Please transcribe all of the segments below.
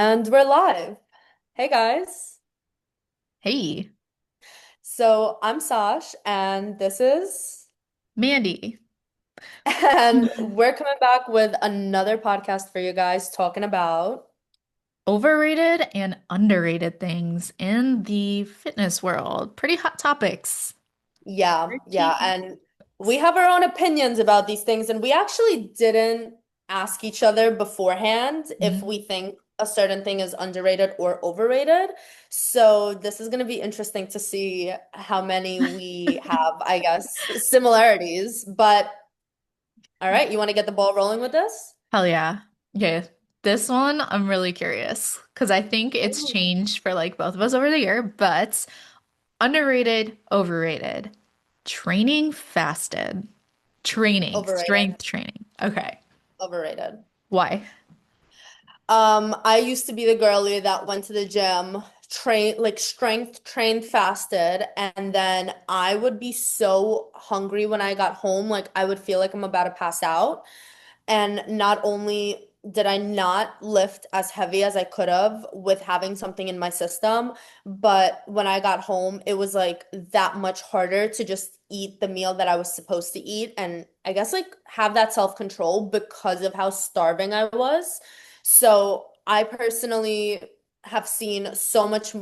And we're live. Hey guys. Hey, So I'm Sash and this is Mandy. and we're coming back with another podcast for you guys talking about Overrated and underrated things in the fitness world. Pretty hot topics. yeah, Pretty and we have our own opinions about these things and we actually didn't ask each other beforehand if Mhm. we think a certain thing is underrated or overrated. So this is going to be interesting to see how many we have, I guess, similarities, but all right, you want to get the ball rolling with this? Hell yeah. Okay. This one, I'm really curious because I think it's Ooh. changed for like both of us over the year, but underrated, overrated. Training fasted. Training, Overrated. strength training. Okay. Overrated. Why? I used to be the girlie that went to the gym, like strength trained fasted, and then I would be so hungry when I got home, like I would feel like I'm about to pass out. And not only did I not lift as heavy as I could have with having something in my system, but when I got home, it was like that much harder to just eat the meal that I was supposed to eat. And I guess like have that self-control because of how starving I was. So I personally have seen so much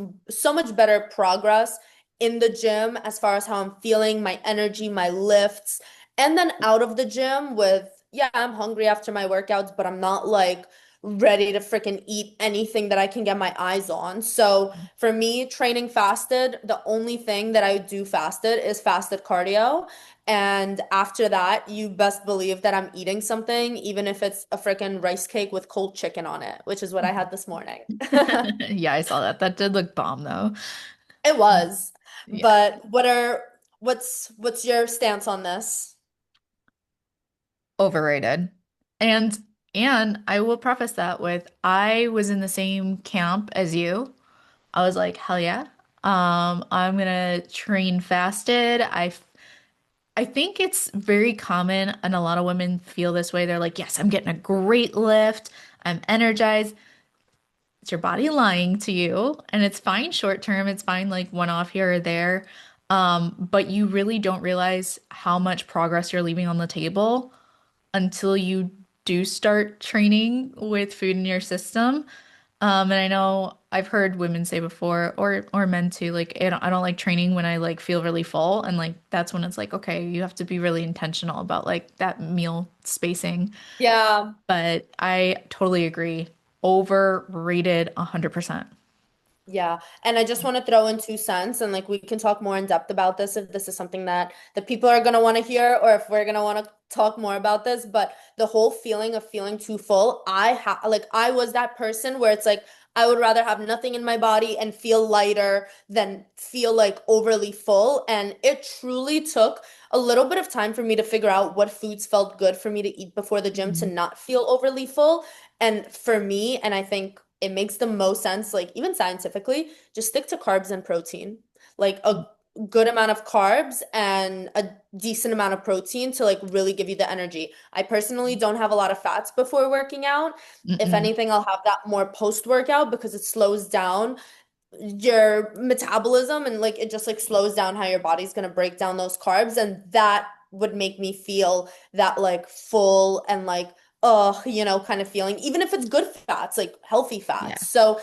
better progress in the gym as far as how I'm feeling, my energy, my lifts. And then out of the gym with, yeah, I'm hungry after my workouts, but I'm not like ready to freaking eat anything that I can get my eyes on. So for me, training fasted, the only thing that I do fasted is fasted cardio. And after that, you best believe that I'm eating something, even if it's a freaking rice cake with cold chicken on it, which is what I had this morning. Yeah, I saw that. That did look bomb though. It was. Yeah. But what's your stance on this? Overrated. And and I will preface that with I was in the same camp as you. I was like, hell yeah. I'm gonna train fasted. I think it's very common and a lot of women feel this way. They're like, yes, I'm getting a great lift. I'm energized. It's your body lying to you. And it's fine short term. It's fine like one off here or there. But you really don't realize how much progress you're leaving on the table until you do start training with food in your system. And I know I've heard women say before, or men too, like I don't like training when I like feel really full, and like that's when it's like, okay, you have to be really intentional about like that meal spacing. Yeah. But I totally agree. Overrated 100%. Yeah. And I just want to throw in 2 cents and like we can talk more in depth about this if this is something that the people are going to want to hear or if we're going to want to talk more about this. But the whole feeling of feeling too full, I was that person where it's like I would rather have nothing in my body and feel lighter than feel like overly full. And it truly took a little bit of time for me to figure out what foods felt good for me to eat before the gym to Mhm. not feel overly full. And for me, and I think it makes the most sense, like even scientifically, just stick to carbs and protein. Like a good amount of carbs and a decent amount of protein to like really give you the energy. I personally don't have a lot of fats before working out. If Mm-mm. anything, I'll have that more post-workout because it slows down your metabolism and like it just like slows down how your body's gonna break down those carbs and that would make me feel that like full and like kind of feeling even if it's good fats like healthy Yeah. fats. So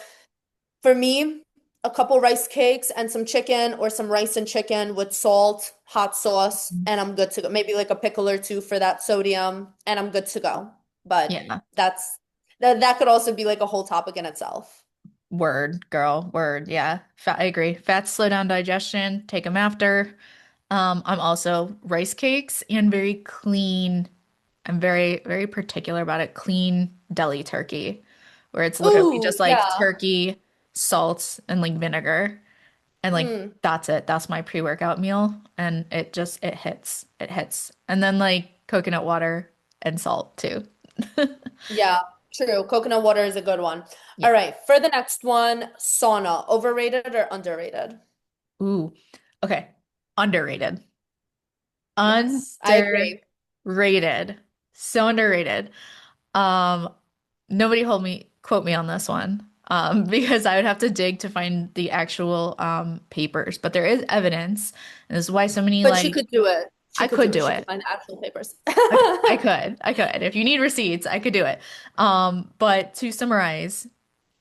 for me, a couple rice cakes and some chicken or some rice and chicken with salt, hot sauce, and I'm good to go. Maybe like a pickle or two for that sodium and I'm good to go. But Yeah. that could also be like a whole topic in itself. Word, girl, word. Yeah. I agree. Fats slow down digestion, take them after. I'm also rice cakes and very clean. I'm very, very particular about it. Clean deli turkey, where it's literally Ooh, just like yeah. turkey, salt, and like vinegar. And like Mm. that's it. That's my pre-workout meal. And it hits. It hits. And then like coconut water and salt too. Yeah, true. Coconut water is a good one. Yeah. All right, for the next one, sauna, overrated or underrated? Ooh. Okay. Underrated. Yes, I agree. Underrated. So underrated. Um, Nobody hold me quote me on this one. because I would have to dig to find the actual papers. But there is evidence, and this is why so many But she like could do it. She I could could do it. do She could it. find actual papers. I could. If you need receipts, I could do it. But to summarize,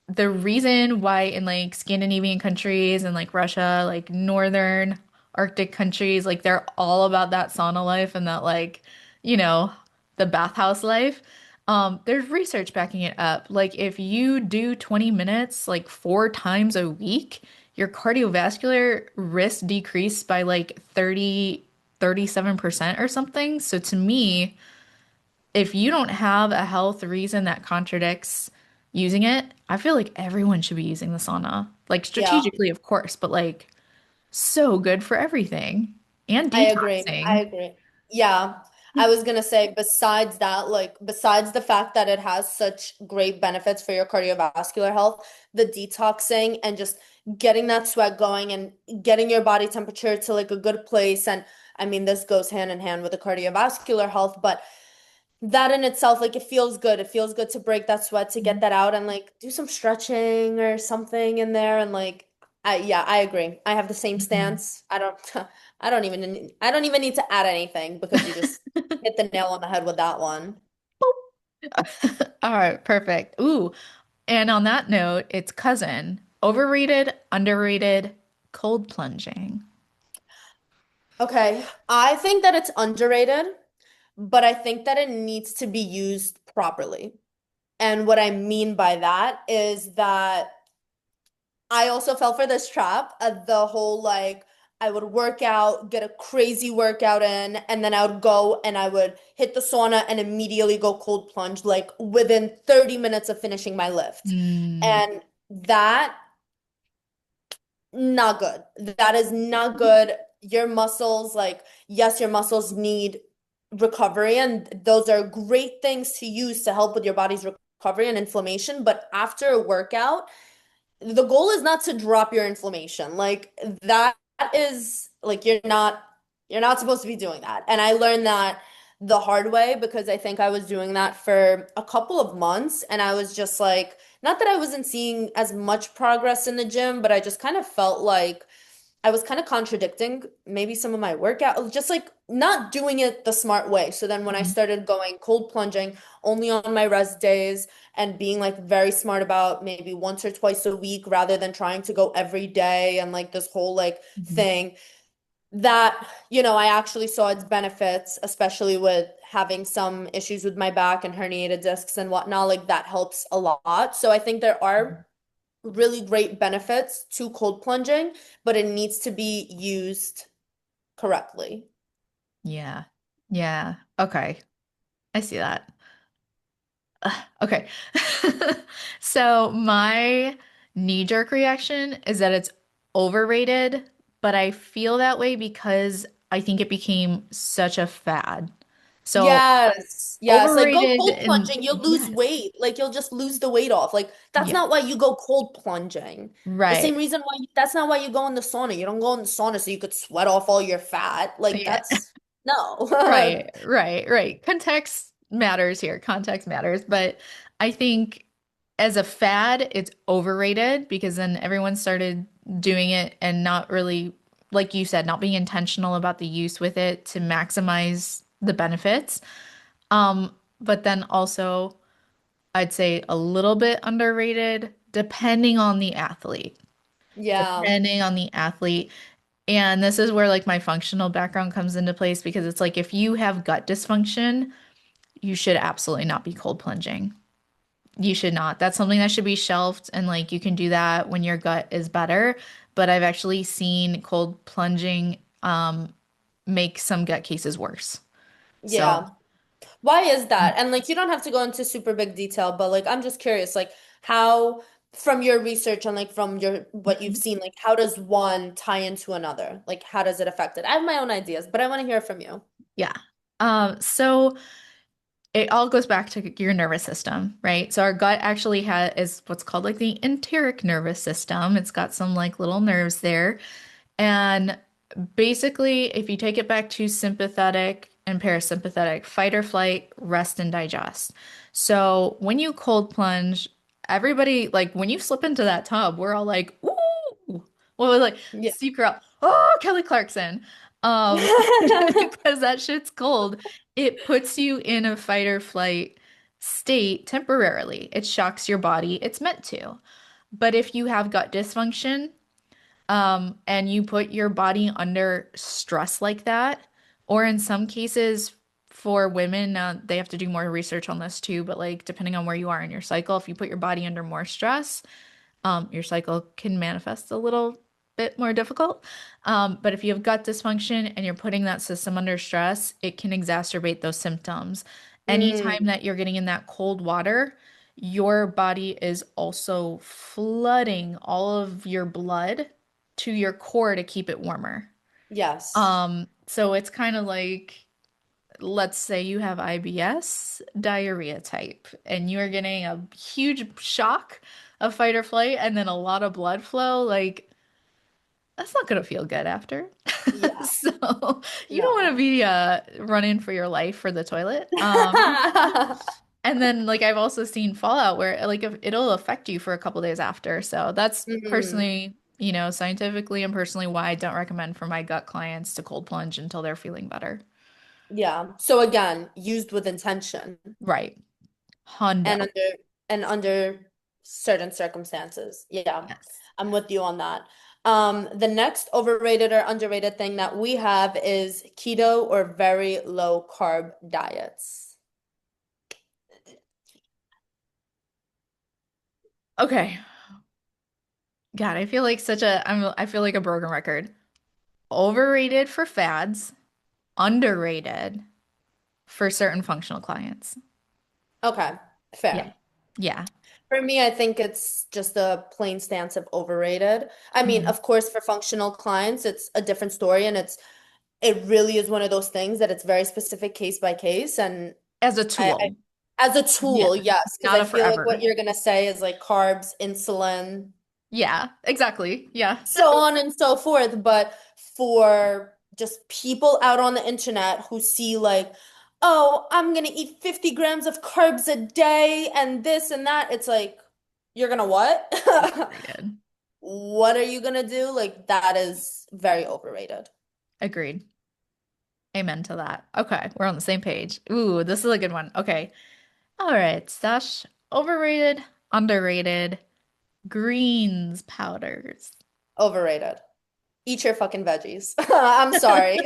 the reason why in like Scandinavian countries and like Russia, like northern Arctic countries, like they're all about that sauna life and that like, you know, the bathhouse life. There's research backing it up. Like if you do 20 minutes like 4 times a week, your cardiovascular risk decreased by like 37% or something. So to me, if you don't have a health reason that contradicts using it, I feel like everyone should be using the sauna. Like Yeah. strategically, of course, but like so good for everything and I agree. I detoxing. agree. Yeah. I was gonna say, besides that, like, besides the fact that it has such great benefits for your cardiovascular health, the detoxing and just getting that sweat going and getting your body temperature to like a good place. And I mean, this goes hand in hand with the cardiovascular health, but that in itself, like, it feels good. It feels good to break that sweat, to get Mhm. that out and like do some stretching or something in there. And like, yeah, I agree. I have the same Mhm. stance. I don't even need to add anything because you just hit the nail on the head with that one. All right, perfect. Ooh, and on that note, it's cousin. Overrated, underrated, cold plunging. Okay. I think that it's underrated, but I think that it needs to be used properly. And what I mean by that is that I also fell for this trap. The whole like I would work out, get a crazy workout in, and then I would go and I would hit the sauna and immediately go cold plunge like within 30 minutes of finishing my lift. Mm. And that not good. That is not good. Your muscles, like, yes, your muscles need recovery, and those are great things to use to help with your body's recovery and inflammation. But after a workout, the goal is not to drop your inflammation. Like that is like you're not supposed to be doing that. And I learned that the hard way because I think I was doing that for a couple of months and I was just like not that I wasn't seeing as much progress in the gym, but I just kind of felt like I was kind of contradicting maybe some of my workout, just like not doing it the smart way. So then when I Mhm. started going cold plunging only on my rest days and being like very smart about maybe once or twice a week rather than trying to go every day and like this whole like Mhm. thing that, you know, I actually saw its benefits, especially with having some issues with my back and herniated discs and whatnot. Like that helps a lot. So I think there are really great benefits to cold plunging, but it needs to be used correctly. Yeah. Yeah. Okay. I see that. Okay. So my knee-jerk reaction is that it's overrated, but I feel that way because I think it became such a fad. So Yes, yes. Like go overrated cold and plunging, you'll lose yes. weight. Like you'll just lose the weight off. Like that's Yeah. not why you go cold plunging. The Right. same reason why that's not why you go in the sauna. You don't go in the sauna so you could sweat off all your fat. Like Yeah. that's no. Right. Right. Right. Context matters here. Context matters, but I think as a fad, it's overrated because then everyone started doing it and not really, like you said, not being intentional about the use with it to maximize the benefits. But then also, I'd say a little bit underrated, depending on the athlete. Yeah. Depending on the athlete. And this is where like my functional background comes into place because it's like if you have gut dysfunction, you should absolutely not be cold plunging. You should not. That's something that should be shelved, and like you can do that when your gut is better. But I've actually seen cold plunging make some gut cases worse. So, Yeah. Why is that? And like you don't have to go into super big detail, but like I'm just curious, like how from your research and like from your what you've mhm, seen, like how does one tie into another? Like how does it affect it? I have my own ideas, but I want to hear from you. yeah. So it all goes back to your nervous system, right? So our gut actually has is what's called like the enteric nervous system. It's got some like little nerves there. And basically, if you take it back to sympathetic and parasympathetic, fight or flight, rest and digest. So when you cold plunge, everybody, like when you slip into that tub, we're all like, ooh, what was like Yeah. secret, oh, Kelly Clarkson. Um, because that shit's cold. It puts you in a fight or flight state temporarily. It shocks your body. It's meant to. But if you have gut dysfunction, and you put your body under stress like that, or in some cases for women, they have to do more research on this too, but like depending on where you are in your cycle, if you put your body under more stress, your cycle can manifest a little bit more difficult. But if you have gut dysfunction and you're putting that system under stress, it can exacerbate those symptoms. Anytime Mm, that you're getting in that cold water, your body is also flooding all of your blood to your core to keep it warmer. yes. So it's kind of like, let's say you have IBS, diarrhea type, and you're getting a huge shock of fight or flight and then a lot of blood flow, like that's not gonna feel good after. Yeah. So you don't want to No. be running for your life for the toilet. And then like I've also seen fallout where like if it'll affect you for a couple days after. So that's Mhm. personally, scientifically and personally why I don't recommend for my gut clients to cold plunge until they're feeling better. Yeah. So again, used with intention Right. and Hundo. under certain circumstances. Yeah. Yes. I'm with you on that. The next overrated or underrated thing that we have is keto or very low carb diets. Okay. God, I feel like I feel like a broken record. Overrated for fads, underrated for certain functional clients. Okay, Yeah. fair. Yeah. For me, I think it's just a plain stance of overrated. I mean, Mhm. of course, for functional clients, it's a different story, and it really is one of those things that it's very specific case by case. And As a I tool. as a Yeah. tool, yes, because Not I a feel like what forever. you're gonna say is like carbs, insulin, Yeah, exactly. Yeah. so on and so forth. But for just people out on the internet who see like, oh, I'm gonna eat 50 grams of carbs a day and this and that, it's like, you're gonna what? Overrated. What are you gonna do? Like, that is very overrated. Agreed. Amen to that. Okay, we're on the same page. Ooh, this is a good one. Okay. All right, Stash. Overrated, underrated, greens powders. Overrated. Eat your fucking veggies. I'm sorry.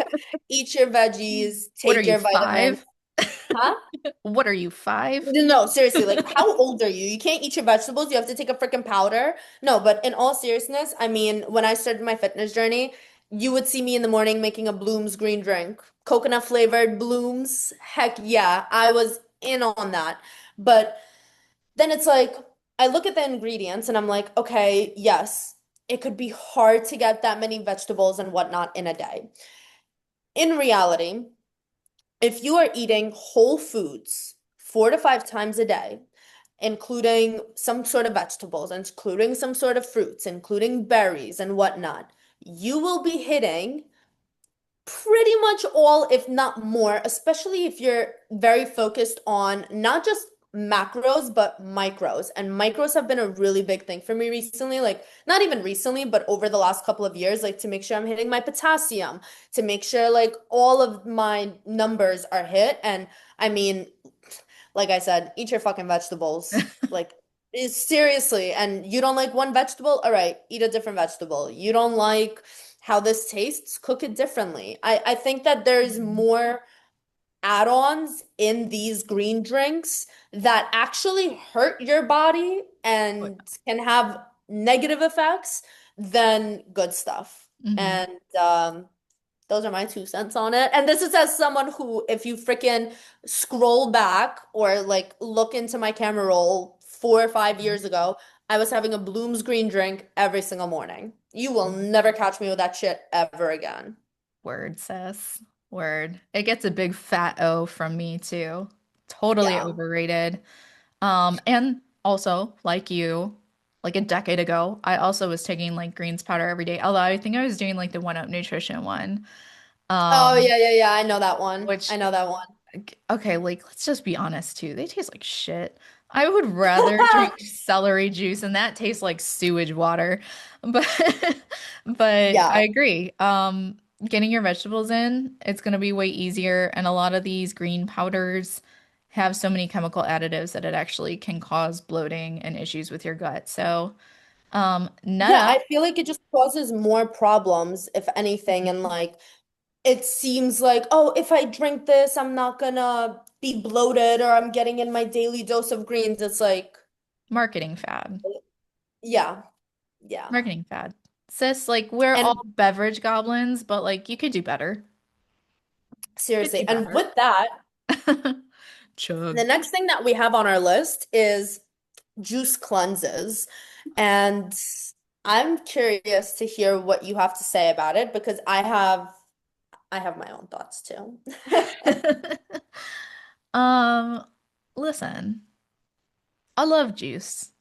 Eat your veggies, What are take you, your vitamins. 5? Huh? What are you, 5? No, seriously, like how old are you? You can't eat your vegetables. You have to take a freaking powder. No, but in all seriousness, I mean, when I started my fitness journey, you would see me in the morning making a Bloom's green drink, coconut flavored Bloom's. Heck yeah, I was in on that. But then it's like, I look at the ingredients and I'm like, okay, yes, it could be hard to get that many vegetables and whatnot in a day. In reality, if you are eating whole foods 4 to 5 times a day, including some sort of vegetables, including some sort of fruits, including berries and whatnot, you will be hitting pretty much all, if not more, especially if you're very focused on not just macros, but micros. And micros have been a really big thing for me recently. Like, not even recently, but over the last couple of years, like to make sure I'm hitting my potassium, to make sure like all of my numbers are hit. And I mean, like I said, eat your fucking vegetables. Like, seriously. And you don't like one vegetable? All right, eat a different vegetable. You don't like how this tastes, cook it differently. I think that there's Mhm. more add-ons in these green drinks that actually hurt your body Oh, and can have negative effects than good stuff. yeah. Mhm. And those are my 2 cents on it. And this is as someone who, if you freaking scroll back or like look into my camera roll 4 or 5 years ago, I was having a Bloom's green drink every single morning. You will never catch me with that shit ever again. Word, sis. Word. It gets a big fat O from me too. Totally Yeah. overrated. And also, like you, like a decade ago, I also was taking like greens powder every day. Although I think I was doing like the One Up Nutrition one. Oh, Um, yeah, yeah, yeah. I know that one. which I know that one. okay, like let's just be honest too. They taste like shit. I would rather drink celery juice and that tastes like sewage water. But but I Yeah. agree. Getting your vegetables in, it's gonna be way easier. And a lot of these green powders have so many chemical additives that it actually can cause bloating and issues with your gut. So, Yeah, Netta, I feel like it just causes more problems, if anything. And like, it seems like, oh, if I drink this, I'm not gonna be bloated or I'm getting in my daily dose of greens. It's like, marketing fad. yeah, yeah. Marketing fad. Sis, like we're all And beverage goblins, but like you could do better. You could seriously, do and better. with that, the Chug. next thing that we have on our list is juice cleanses. And I'm curious to hear what you have to say about it because I have my own thoughts too. Um, listen, I love juice.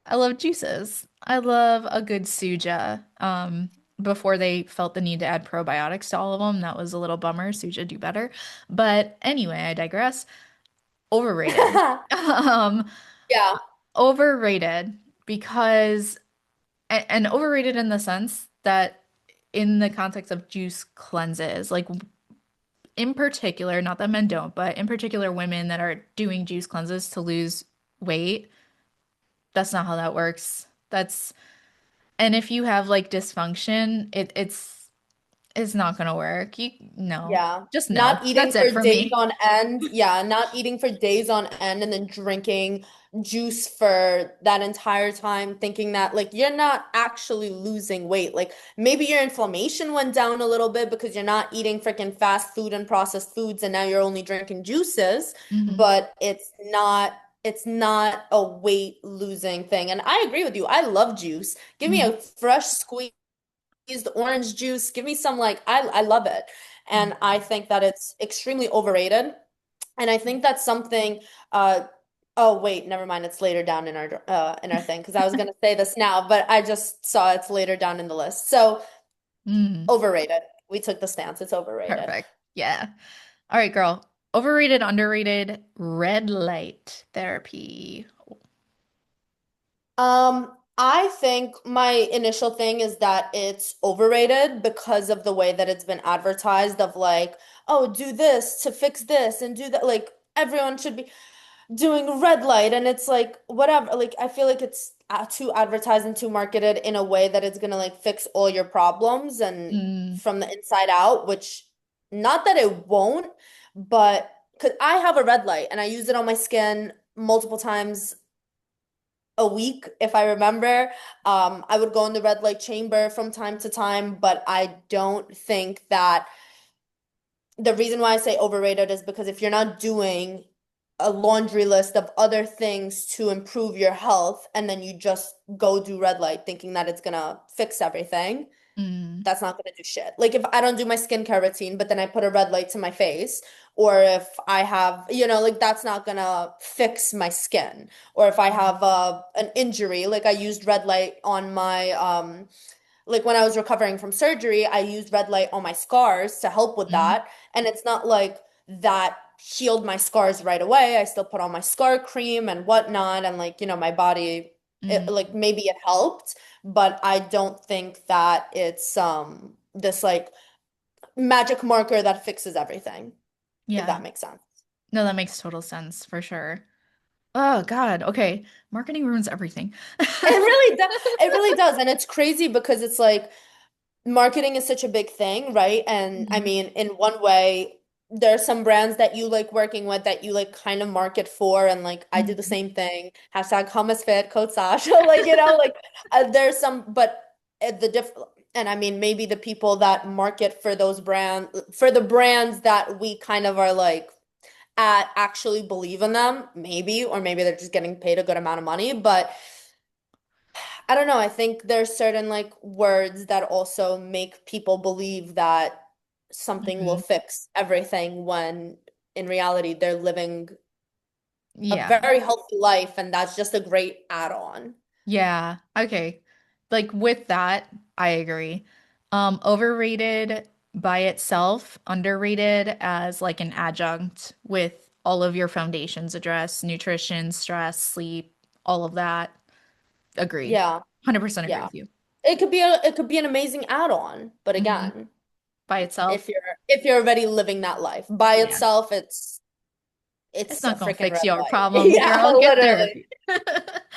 I love juices. I love a good suja. Before they felt the need to add probiotics to all of them, that was a little bummer. Suja do better. But anyway, I digress. Overrated. Um, Yeah. overrated because and overrated in the sense that in the context of juice cleanses, like in particular, not that men don't, but in particular, women that are doing juice cleanses to lose weight, that's not how that works. That's, and if you have like dysfunction, it's not gonna work. You no, Yeah. just no. Not eating That's it for for days me. on end. Yeah, not eating for days on end and then drinking juice for that entire time, thinking that like you're not actually losing weight. Like maybe your inflammation went down a little bit because you're not eating freaking fast food and processed foods and now you're only drinking juices, Hmm. but it's not a weight losing thing. And I agree with you. I love juice. Give me Hmm. a fresh squeeze the orange juice. Give me some like I love it. And I think that it's extremely overrated. And I think that's something oh wait, never mind. It's later down in our thing because I was gonna say this now, but I just saw it's later down in the list. So Mm, overrated. We took the stance. It's overrated. perfect. Yeah. All right, girl. Overrated, underrated, red light therapy. I think my initial thing is that it's overrated because of the way that it's been advertised of like, oh, do this to fix this and do that. Like everyone should be doing red light and it's like whatever. Like I feel like it's too advertised and too marketed in a way that it's gonna like fix all your problems and Mm, from the inside out, which not that it won't, but because I have a red light and I use it on my skin multiple times a week, if I remember. I would go in the red light chamber from time to time, but I don't think that the reason why I say overrated is because if you're not doing a laundry list of other things to improve your health and then you just go do red light thinking that it's gonna fix everything, mm, that's not gonna do shit. Like if I don't do my skincare routine, but then I put a red light to my face, or if I have, like that's not gonna fix my skin. Or if I have an injury, like I used red light on my like when I was recovering from surgery, I used red light on my scars to help with mm, that. And it's not like that healed my scars right away. I still put on my scar cream and whatnot. And like, my body, mm. like maybe it helped, but I don't think that it's this like magic marker that fixes everything, if Yeah. that makes sense. No, that makes total sense for sure. Oh God. Okay. Marketing ruins everything. It really does. And it's crazy because it's like marketing is such a big thing, right? And I Mhm, mean, in one way, there are some brands that you like working with that you like kind of market for, and like I do the mhm. same thing. Hashtag hummus fit, code Sasha, like like there's some, but the diff, and I mean maybe the people that market for those for the brands that we kind of are like at actually believe in them, maybe, or maybe they're just getting paid a good amount of money, but. I don't know. I think there's certain like words that also make people believe that something will Mhm. fix everything when in reality they're living a Yeah. very healthy life and that's just a great add-on. Yeah. Okay. Like with that, I agree. Overrated by itself, underrated as like an adjunct with all of your foundations addressed, nutrition, stress, sleep, all of that. Agree. Yeah, 100% agree yeah. with you. It could be an amazing add-on, but Hmm. again, By itself, if you're already living that life by yeah. itself, It's it's a not gonna freaking fix red your light. problems, Yeah, girl. Get literally. therapy.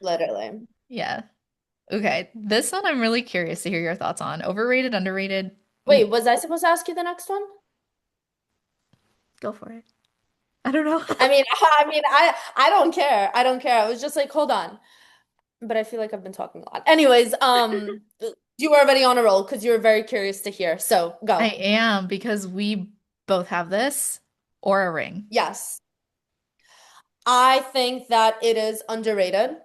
Literally. Yeah. Okay. This one I'm really curious to hear your thoughts on. Overrated, underrated. Wait, was I supposed to ask you the next one? Go for it. I don't know. I don't care. I don't care. I was just like, hold on. But I feel like I've been talking a lot. Anyways, you were already on a roll because you were very curious to hear. So I go. am because we both have this or a ring. Yes. I think that it is underrated.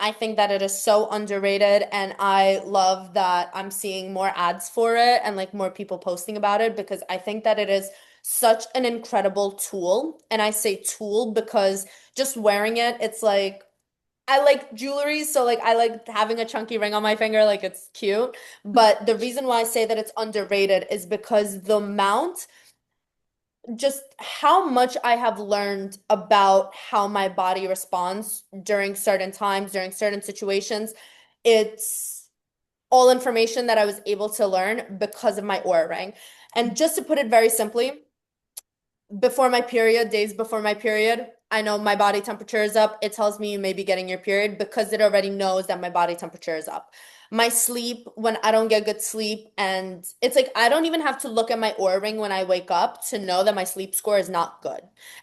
I think that it is so underrated, and I love that I'm seeing more ads for it and like more people posting about it because I think that it is such an incredible tool. And I say tool because just wearing it, it's like I like jewelry, so like I like having a chunky ring on my finger, like it's cute. But the reason why I say that it's underrated is because the amount, just how much I have learned about how my body responds during certain times, during certain situations. It's all information that I was able to learn because of my aura ring. And just to put it very simply, before my period, days before my period, I know my body temperature is up. It tells me you may be getting your period because it already knows that my body temperature is up. My sleep, when I don't get good sleep, and it's like I don't even have to look at my Oura ring when I wake up to know that my sleep score is not good.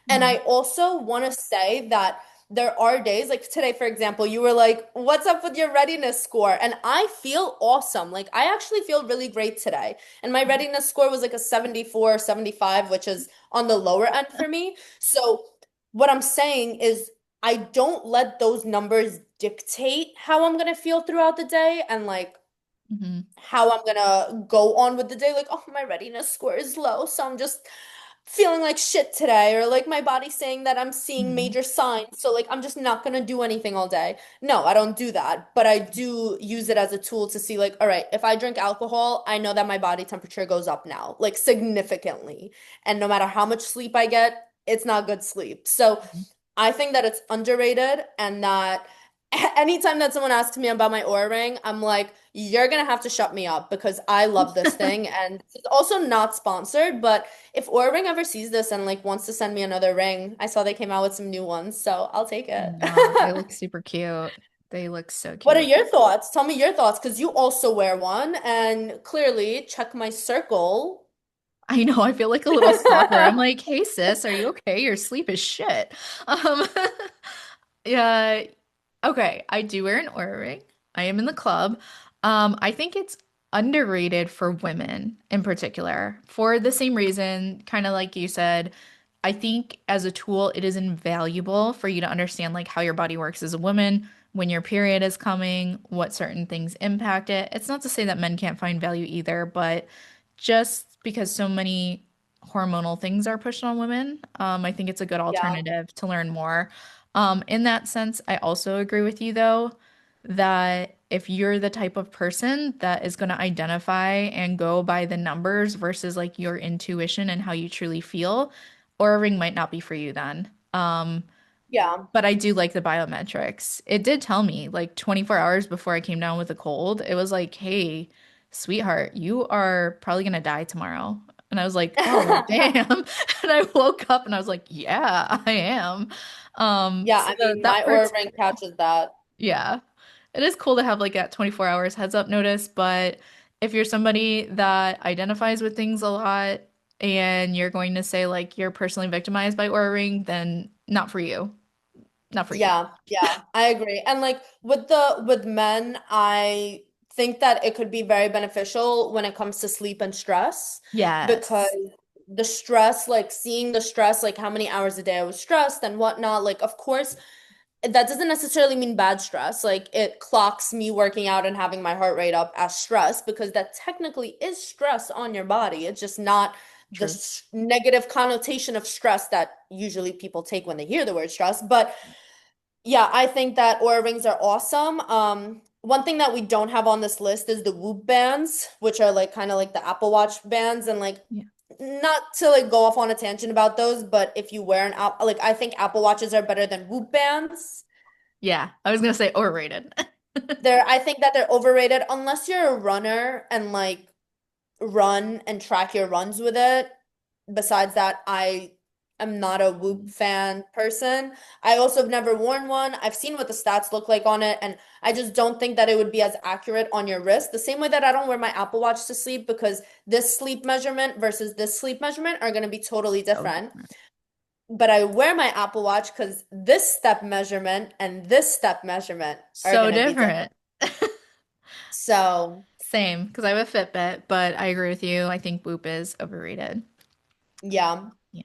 And I Mhm. also want to say that there are days, like today, for example, you were like, what's up with your readiness score? And I feel awesome. Like, I actually feel really great today. And my readiness score was like a 74, 75, which is on the lower end for me. So, what I'm saying is, I don't let those numbers dictate how I'm gonna feel throughout the day and like Mhm. how I'm gonna go on with the day. Like, oh, my readiness score is low, so I'm just feeling like shit today, or like my body's saying that I'm seeing Mhm. major signs, so like I'm just not gonna do anything all day. No, I don't do that, but I do use it as a tool to see like, all right, if I drink alcohol, I know that my body temperature goes up now, like significantly. And no matter how much sleep I get, it's not good sleep. So I think that it's underrated and that anytime that someone asks me about my Oura ring, I'm like, you're gonna have to shut me up because I love this thing. And it's also not sponsored, but if Oura Ring ever sees this and like wants to send me another ring, I saw they came out with some new ones, so I'll take I it. know. They look super cute. They look so What are cute. your thoughts? Tell me your thoughts because you also wear one, and clearly check my circle. I know, I feel like a little stalker. I'm like, hey sis, are you okay? Your sleep is shit. Um, yeah, okay. I do wear an Oura ring. I am in the club. I think it's underrated for women in particular for the same reason, kind of like you said. I think as a tool, it is invaluable for you to understand like how your body works as a woman, when your period is coming, what certain things impact it. It's not to say that men can't find value either, but just because so many hormonal things are pushed on women, I think it's a good Yeah, alternative to learn more. In that sense, I also agree with you though that if you're the type of person that is going to identify and go by the numbers versus like your intuition and how you truly feel, Aura Ring might not be for you then. yeah. But I do like the biometrics. It did tell me like 24 hours before I came down with a cold, it was like, hey, sweetheart, you are probably gonna die tomorrow. And I was like, oh, damn. And I woke up and I was like, yeah, I am. Yeah, So I mean, that my part's Oura Ring cool. catches that. Yeah. It is cool to have like that 24 hours heads up notice, but if you're somebody that identifies with things a lot and you're going to say like you're personally victimized by Aura Ring, then not for you. Not for you. Yeah, yeah, I agree. And like with men, I think that it could be very beneficial when it comes to sleep and stress because Yes, the stress, like seeing the stress, like how many hours a day I was stressed and whatnot, like of course that doesn't necessarily mean bad stress. Like it clocks me working out and having my heart rate up as stress because that technically is stress on your body. It's just not the true. negative connotation of stress that usually people take when they hear the word stress. But yeah, I think that Oura rings are awesome. One thing that we don't have on this list is the Whoop bands, which are like kind of like the Apple Watch bands, and like Yeah. not to like go off on a tangent about those, but if you wear an app, like I think Apple Watches are better than Whoop bands. Yeah, I was gonna say overrated. I think that they're overrated unless you're a runner and like run and track your runs with it. Besides that, I am not a Whoop fan person. I also have never worn one. I've seen what the stats look like on it, and I just don't think that it would be as accurate on your wrist. The same way that I don't wear my Apple Watch to sleep because this sleep measurement versus this sleep measurement are going to be totally So different. different. But I wear my Apple Watch because this step measurement and this step measurement are So going to be different. different. So, Same, because I have a Fitbit, but I agree with you. I think Whoop is overrated. yeah. Yeah.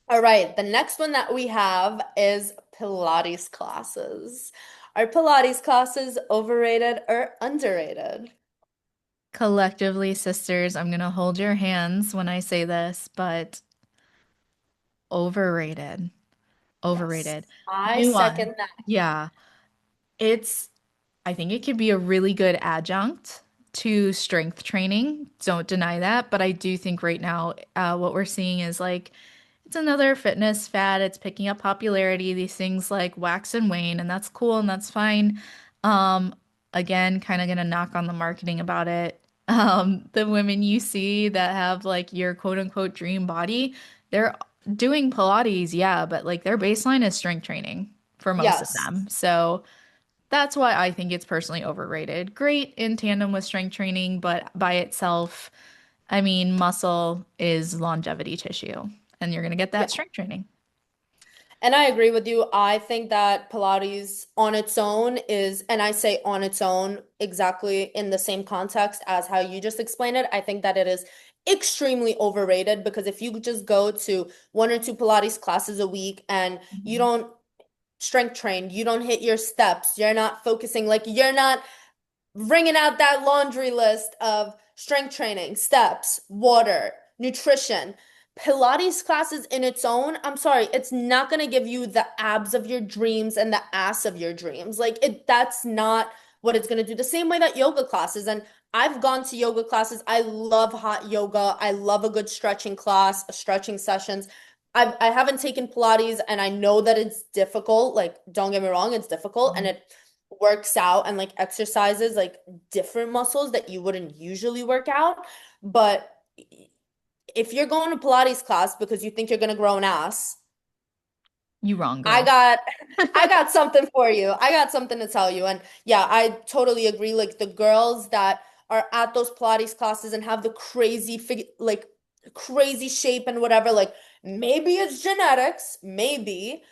All right, the next one that we have is Pilates classes. Are Pilates classes overrated or underrated? Collectively, sisters, I'm gonna hold your hands when I say this, but overrated. Yes, Overrated. I One. second that. Yeah. It's I think it could be a really good adjunct to strength training. Don't deny that. But I do think right now, what we're seeing is like it's another fitness fad. It's picking up popularity. These things like wax and wane, and that's cool and that's fine. Um, Again, kind of gonna knock on the marketing about it. The women you see that have like your quote unquote dream body, they're doing Pilates, yeah, but like their baseline is strength training for most of Yes. them. So that's why I think it's personally overrated. Great in tandem with strength training, but by itself, I mean, muscle is longevity tissue, and you're going to get that Yeah. strength training. And I agree with you. I think that Pilates on its own is, and I say on its own exactly in the same context as how you just explained it. I think that it is extremely overrated because if you just go to one or two Pilates classes a week and you Mhm. don't strength train, you don't hit your steps, you're not focusing, like you're not bringing out that laundry list of strength training, steps, water, nutrition. Pilates classes in its own, I'm sorry, it's not going to give you the abs of your dreams and the ass of your dreams. Like that's not what it's going to do. The same way that yoga classes, and I've gone to yoga classes. I love hot yoga. I love a good stretching class, stretching sessions. I haven't taken Pilates and I know that it's difficult. Like, don't get me wrong, it's difficult and Mhm. it works out and like exercises like different muscles that you wouldn't usually work out. But if you're going to Pilates class because you think you're gonna grow an ass, You wrong, I girl. got I got something for you. I got something to tell you. And yeah, I totally agree. Like the girls that are at those Pilates classes and have the crazy fig like crazy shape and whatever, like maybe it's genetics, maybe.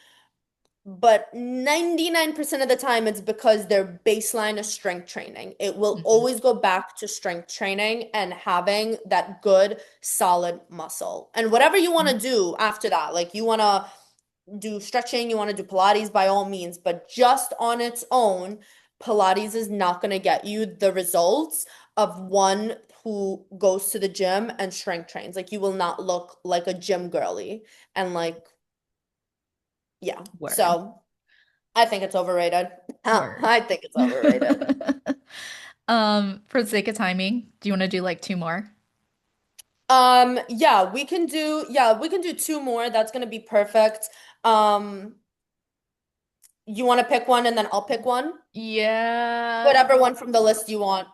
But 99% of the time, it's because their baseline is strength training. It will Mhm. always go back to strength training and having that good, solid muscle. And whatever you want to do after that, like you want to do stretching, you want to do Pilates by all means, but just on its own, Pilates is not going to get you the results of one who goes to the gym and strength trains. Like you will not look like a gym girly. And like, yeah. Word. So. I think it's overrated. Word. I think it's overrated. For the sake of timing, do you want to do like two more? Yeah, we can do two more. That's gonna be perfect. Um, you want to pick one and then I'll pick one? Yeah, Whatever one from the list you want.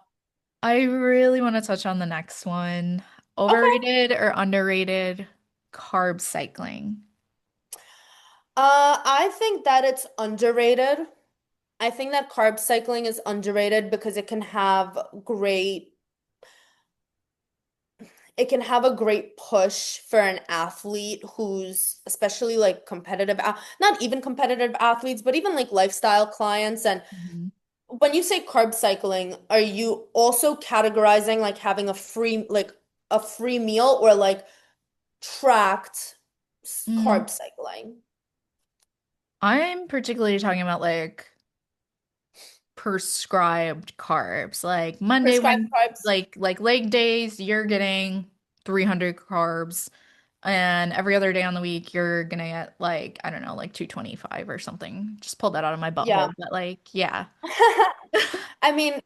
I really want to touch on the next one. Okay. Overrated or underrated carb cycling? I think that it's underrated. I think that carb cycling is underrated because it can have a great push for an athlete who's especially like not even competitive athletes, but even like lifestyle clients. And Mhm. when you say carb cycling, are you also categorizing like having a free meal or like tracked Mm, carb cycling? I'm particularly talking about like prescribed carbs. Like Monday Prescribed when carbs? like leg days, you're getting 300 carbs, and every other day on the week you're gonna get like I don't know, like 225 or something. Just pulled that out of my Yeah. butthole, but like yeah. I mean,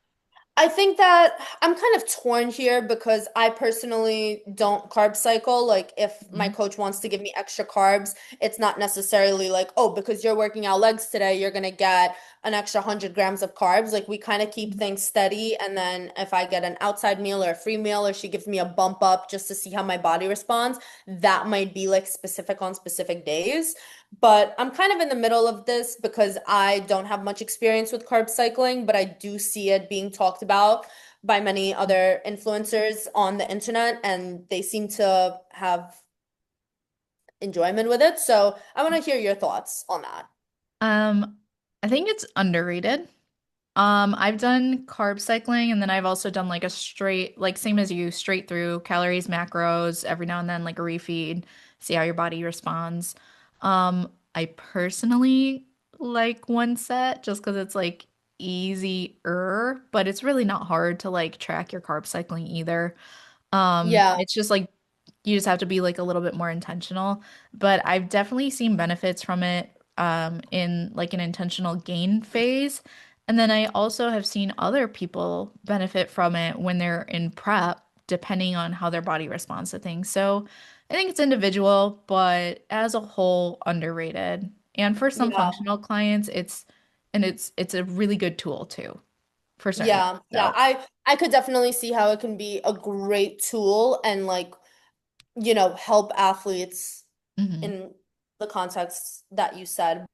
I think that I'm kind of torn here because I personally don't carb cycle. Like, if my Mhm. coach wants to give me extra carbs, it's not necessarily like, oh, because you're working out legs today, you're gonna get an extra 100 grams of carbs. Like, we kind of keep things steady. And then if I get an outside meal or a free meal, or she gives me a bump up just to see how my body responds, that might be like specific on specific days. But I'm kind of in the middle of this because I don't have much experience with carb cycling, but I do see it being talked about by many other influencers on the internet, and they seem to have enjoyment with it. So I want to hear your thoughts on that. Um, I think it's underrated. I've done carb cycling and then I've also done like a straight, like same as you, straight through calories, macros, every now and then like a refeed, see how your body responds. I personally like one set just because it's like easier, but it's really not hard to like track your carb cycling either. Yeah, It's just like you just have to be like a little bit more intentional. But I've definitely seen benefits from it in like an intentional gain phase. And then I also have seen other people benefit from it when they're in prep, depending on how their body responds to things. So I think it's individual, but as a whole, underrated. And for some yeah, functional clients, it's a really good tool too for certain yeah, yeah. workouts. I could definitely see how it can be a great tool and like, help athletes Hmm. in the context that you said.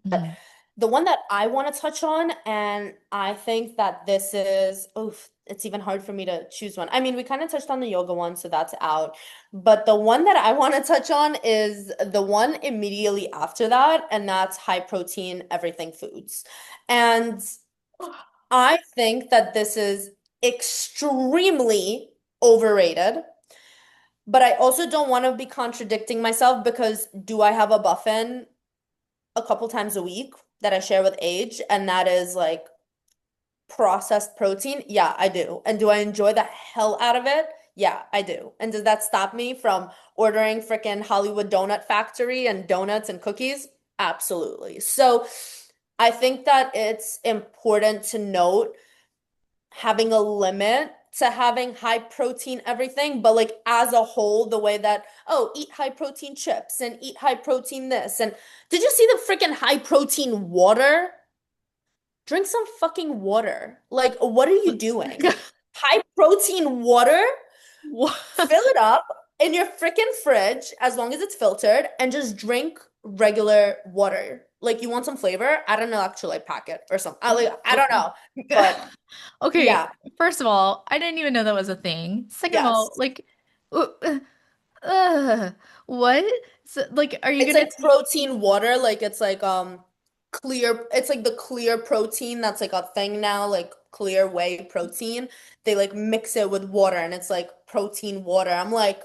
Hmm. The one that I want to touch on, and I think that this is, oof, it's even hard for me to choose one. I mean, we kind of touched on the yoga one, so that's out. But the one that I want to touch on is the one immediately after that, and that's high protein everything foods. And I think that this is extremely overrated. But I also don't want to be contradicting myself because do I have a muffin a couple times a week that I share with Age, and that is like processed protein? Yeah, I do. And do I enjoy the hell out of it? Yeah, I do. And does that stop me from ordering freaking Hollywood Donut Factory and donuts and cookies? Absolutely. So I think that it's important to note having a limit to having high protein everything, but like as a whole, the way that, oh, eat high protein chips and eat high protein this. And did you see the freaking high protein water? Drink some fucking water. Like, what are you doing? High protein water? What? Fill it up in your freaking fridge as long as it's filtered and just drink regular water. Like, you want some flavor? Add an electrolyte packet or something. I don't know. But Okay, yeah, first of all, I didn't even know that was a thing. Second of all, yes. like, uh, what? So, like, are you It's gonna like take? protein water, like it's like clear, it's like the clear protein that's like a thing now, like clear whey protein. They like mix it with water and it's like protein water. I'm like,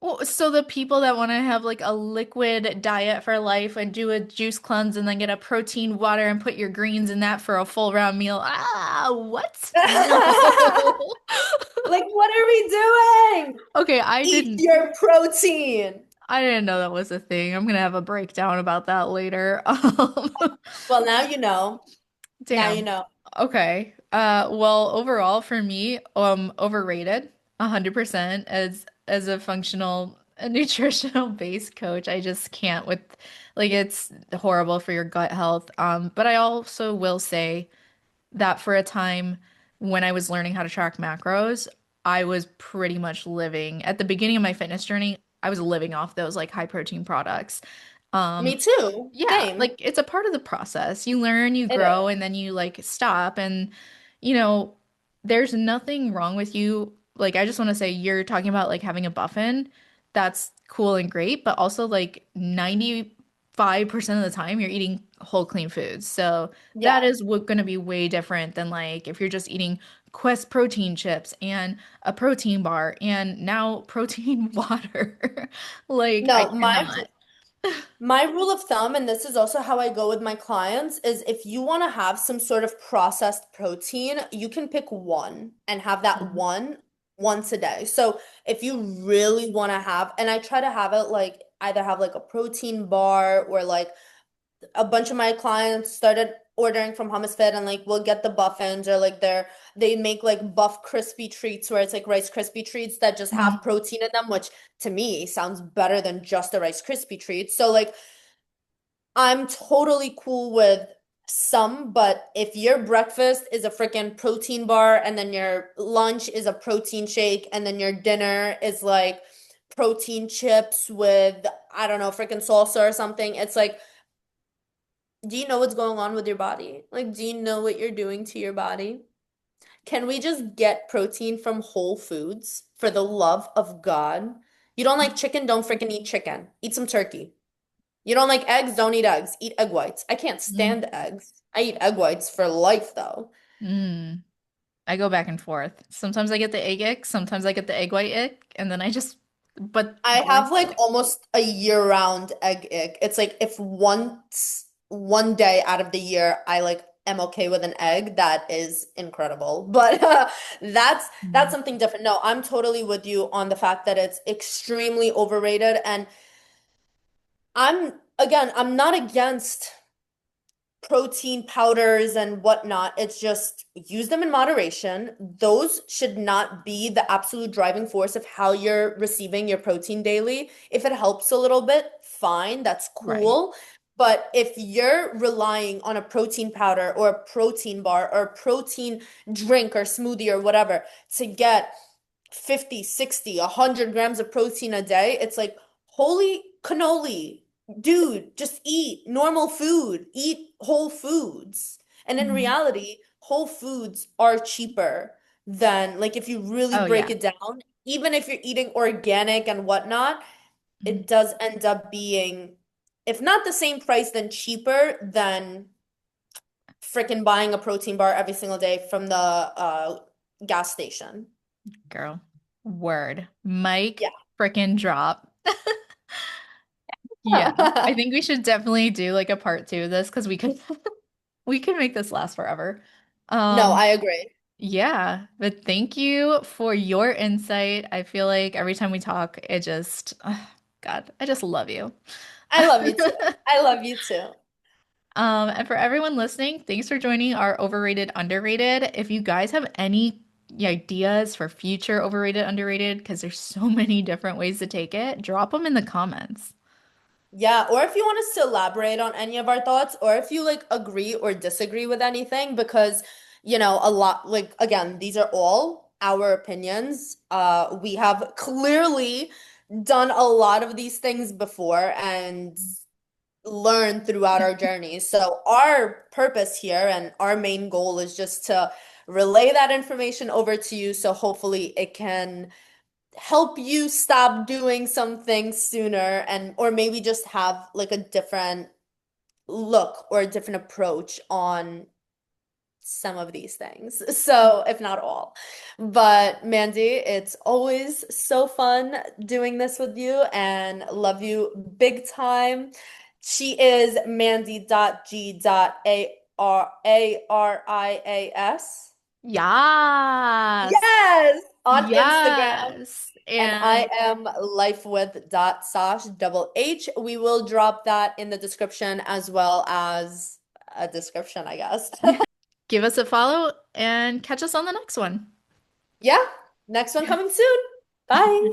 Well, so the people that want to have like a liquid diet for life and do a juice cleanse and then get a protein water and put your greens in that for a full round meal. Ah, what? No. like what are we doing? Okay, Eat your protein. I didn't know that was a thing. I'm gonna have a breakdown about that later. Well, now you know. Now you Damn. know. Okay. Well, overall for me, overrated, 100% as a functional a nutritional based coach. I just can't with like it's horrible for your gut health. But I also will say that for a time when I was learning how to track macros, I was pretty much living at the beginning of my fitness journey, I was living off those like high protein products. Me Um, too. yeah, Same. like it's a part of the process. You learn, you It grow, is. and then you like stop. And, you know, there's nothing wrong with you. Like, I just want to say you're talking about like having a buffin. That's cool and great, but also like 95% of the time you're eating whole clean foods. So that Yeah. is going to be way different than like if you're just eating Quest protein chips and a protein bar and now protein water. Like, I No, cannot. my rule of thumb, and this is also how I go with my clients, is if you want to have some sort of processed protein, you can pick one and have that Mhm. one once a day. So if you really want to have, and I try to have it like either have like a protein bar or like a bunch of my clients started. ordering from Hummus Fit and like we'll get the buffins or like they make like buff crispy treats where it's like Rice Krispie treats that just have Mhm. protein in them, which to me sounds better than just a Rice Krispie treat. So like I'm totally cool with some, but if your breakfast is a freaking protein bar and then your lunch is a protein shake and then your dinner is like protein chips with, I don't know, freaking salsa or something, it's like, do you know what's going on with your body? Like, do you know what you're doing to your body? Can we just get protein from Whole Foods for the love of God? You don't like chicken? Don't freaking eat chicken. Eat some turkey. You don't like eggs? Don't eat eggs. Eat egg whites. I can't Mm. stand eggs. I eat egg whites for life, though. Mm. I go back and forth. Sometimes I get the egg ick, sometimes I get the egg white ick, and then I just, but I going have like forward. almost a year-round egg ick. It's like if once one day out of the year I like am okay with an egg, that is incredible. But that's Mm. something different. No, I'm totally with you on the fact that it's extremely overrated, and I'm not against protein powders and whatnot. It's just use them in moderation. Those should not be the absolute driving force of how you're receiving your protein daily. If it helps a little bit, fine, that's Right. cool. But if you're relying on a protein powder or a protein bar or a protein drink or smoothie or whatever to get 50, 60, 100 grams of protein a day, it's like, holy cannoli. Dude, just eat normal food. Eat whole foods. And in Mhm. reality, whole foods are cheaper than, like, if you really Oh break yeah. it down, even if you're eating organic and whatnot, Mhm. it does end up being, if not the same price, then cheaper than freaking buying a protein bar every single day from the gas station. Girl. Word. Mic Yeah. frickin' drop. Yeah. I think we should definitely do like a part two of this because we could we could make this last forever. No, Um, I agree. yeah, but thank you for your insight. I feel like every time we talk, it just, God, I just love you. I love you too. I love you too. And for everyone listening, thanks for joining our Overrated Underrated. If you guys have any ideas for future Overrated Underrated, because there's so many different ways to take it, drop them in the comments. Yeah, or if you want us to elaborate on any of our thoughts, or if you like agree or disagree with anything, because a lot like again, these are all our opinions. We have clearly done a lot of these things before and learned throughout our journey. So our purpose here and our main goal is just to relay that information over to you so hopefully it can help you stop doing some things sooner and or maybe just have like a different look or a different approach on some of these things. So, if not all. But Mandy, it's always so fun doing this with you and love you big time. She is Mandy.G.A.R.A.R.I.A.S. Yes. Yes, on Instagram. Yes. And I And am lifewith.sash double H. We will drop that in the description as well as a description, I guess. give us a follow and catch us on the next one. Yeah, next one coming soon. Bye.